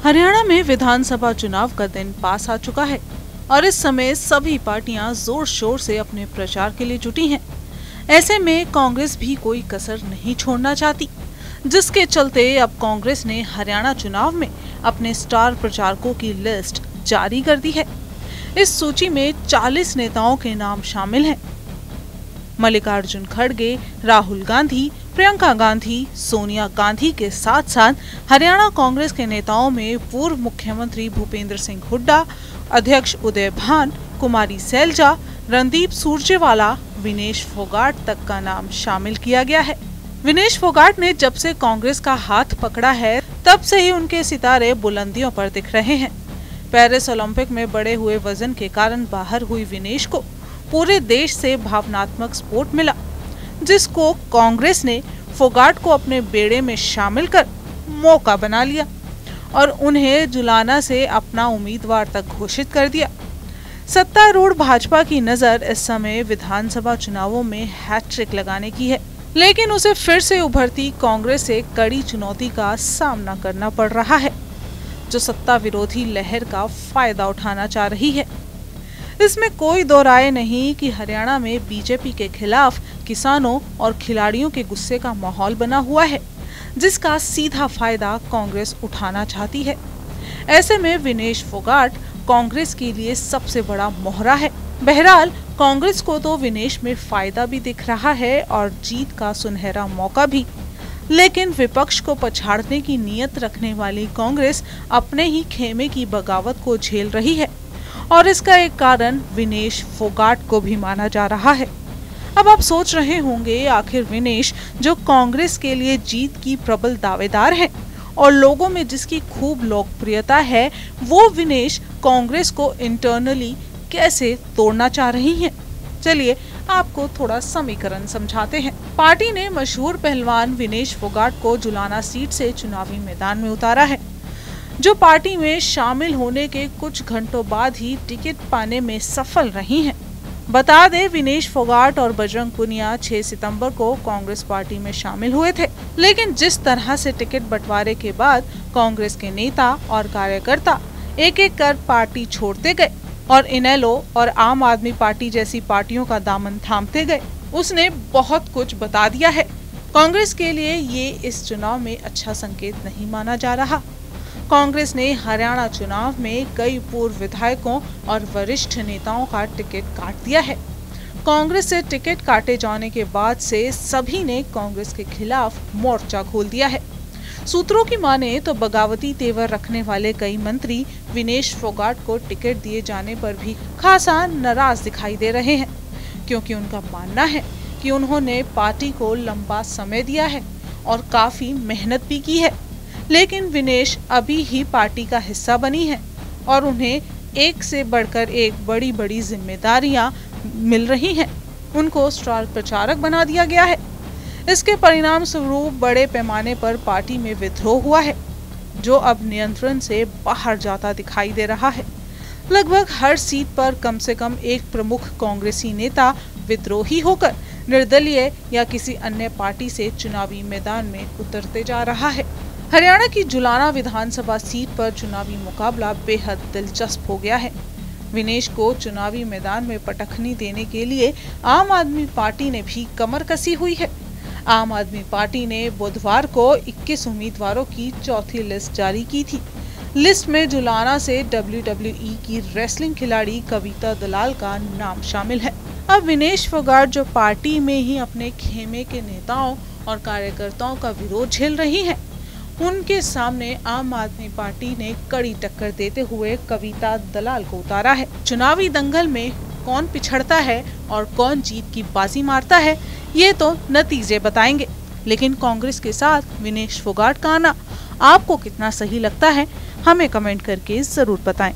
हरियाणा में विधानसभा चुनाव का दिन पास आ चुका है और इस समय सभी पार्टियां जोर शोर से अपने प्रचार के लिए जुटी हैं। ऐसे में कांग्रेस भी कोई कसर नहीं छोड़ना चाहती, जिसके चलते अब कांग्रेस ने हरियाणा चुनाव में अपने स्टार प्रचारकों की लिस्ट जारी कर दी है। इस सूची में 40 नेताओं के नाम शामिल हैं। मल्लिकार्जुन खड़गे, राहुल गांधी, प्रियंका गांधी, सोनिया गांधी के साथ साथ हरियाणा कांग्रेस के नेताओं में पूर्व मुख्यमंत्री भूपेंद्र सिंह हुड्डा, अध्यक्ष उदय भान, कुमारी सैलजा, रणदीप सुरजेवाला, विनेश फोगाट तक का नाम शामिल किया गया है। विनेश फोगाट ने जब से कांग्रेस का हाथ पकड़ा है, तब से ही उनके सितारे बुलंदियों पर दिख रहे हैं। पेरिस ओलंपिक में बढ़े हुए वजन के कारण बाहर हुई विनेश को पूरे देश से भावनात्मक सपोर्ट मिला, जिसको कांग्रेस ने फोगाट को अपने बेड़े में शामिल कर मौका बना लिया और उन्हें जुलाना से अपना उम्मीदवार तक घोषित कर दिया। सत्तारूढ़ भाजपा की नजर इस समय विधानसभा चुनावों में हैट्रिक लगाने की है, लेकिन उसे फिर से उभरती कांग्रेस से कड़ी चुनौती का सामना करना पड़ रहा है, जो सत्ता विरोधी लहर का फायदा उठाना चाह रही है। इसमें कोई दो राय नहीं कि हरियाणा में बीजेपी के खिलाफ किसानों और खिलाड़ियों के गुस्से का माहौल बना हुआ है, जिसका सीधा फायदा कांग्रेस उठाना चाहती है। ऐसे में विनेश फोगाट कांग्रेस के लिए सबसे बड़ा मोहरा है। बहरहाल कांग्रेस को तो विनेश में फायदा भी दिख रहा है और जीत का सुनहरा मौका भी, लेकिन विपक्ष को पछाड़ने की नीयत रखने वाली कांग्रेस अपने ही खेमे की बगावत को झेल रही है और इसका एक कारण विनेश फोगाट को भी माना जा रहा है। अब आप सोच रहे होंगे, आखिर विनेश जो कांग्रेस के लिए जीत की प्रबल दावेदार है और लोगों में जिसकी खूब लोकप्रियता है, वो विनेश कांग्रेस को इंटरनली कैसे तोड़ना चाह रही हैं? चलिए आपको थोड़ा समीकरण समझाते हैं। पार्टी ने मशहूर पहलवान विनेश फोगाट को जुलाना सीट से चुनावी मैदान में उतारा है, जो पार्टी में शामिल होने के कुछ घंटों बाद ही टिकट पाने में सफल रही हैं। बता दें, विनेश फोगाट और बजरंग पुनिया 6 सितंबर को कांग्रेस पार्टी में शामिल हुए थे, लेकिन जिस तरह से टिकट बंटवारे के बाद कांग्रेस के नेता और कार्यकर्ता एक एक कर पार्टी छोड़ते गए और इनेलो और आम आदमी पार्टी जैसी पार्टियों का दामन थामते गए, उसने बहुत कुछ बता दिया है। कांग्रेस के लिए ये इस चुनाव में अच्छा संकेत नहीं माना जा रहा। कांग्रेस ने हरियाणा चुनाव में कई पूर्व विधायकों और वरिष्ठ नेताओं का टिकट काट दिया है। कांग्रेस से टिकट काटे जाने के बाद से सभी ने कांग्रेस के खिलाफ मोर्चा खोल दिया है। सूत्रों की माने तो बगावती तेवर रखने वाले कई मंत्री विनेश फोगाट को टिकट दिए जाने पर भी खासा नाराज दिखाई दे रहे हैं, क्योंकि उनका मानना है कि उन्होंने पार्टी को लंबा समय दिया है और काफी मेहनत भी की है, लेकिन विनेश अभी ही पार्टी का हिस्सा बनी है और उन्हें एक से बढ़कर एक बड़ी बड़ी जिम्मेदारियां मिल रही हैं। उनको स्टार प्रचारक बना दिया गया है। इसके परिणाम स्वरूप बड़े पैमाने पर पार्टी में विद्रोह हुआ है, जो अब नियंत्रण से बाहर जाता दिखाई दे रहा है। लगभग हर सीट पर कम से कम एक प्रमुख कांग्रेसी नेता विद्रोही होकर निर्दलीय या किसी अन्य पार्टी से चुनावी मैदान में उतरते जा रहा है। हरियाणा की जुलाना विधानसभा सीट पर चुनावी मुकाबला बेहद दिलचस्प हो गया है। विनेश को चुनावी मैदान में पटखनी देने के लिए आम आदमी पार्टी ने भी कमर कसी हुई है। आम आदमी पार्टी ने बुधवार को 21 उम्मीदवारों की चौथी लिस्ट जारी की थी। लिस्ट में जुलाना से WWE की रेसलिंग खिलाड़ी कविता दलाल का नाम शामिल है। अब विनेश फोगाट जो पार्टी में ही अपने खेमे के नेताओं और कार्यकर्ताओं का विरोध झेल रही हैं, उनके सामने आम आदमी पार्टी ने कड़ी टक्कर देते हुए कविता दलाल को उतारा है। चुनावी दंगल में कौन पिछड़ता है और कौन जीत की बाजी मारता है, ये तो नतीजे बताएंगे। लेकिन कांग्रेस के साथ विनेश फोगाट का आना आपको कितना सही लगता है, हमें कमेंट करके जरूर बताएं।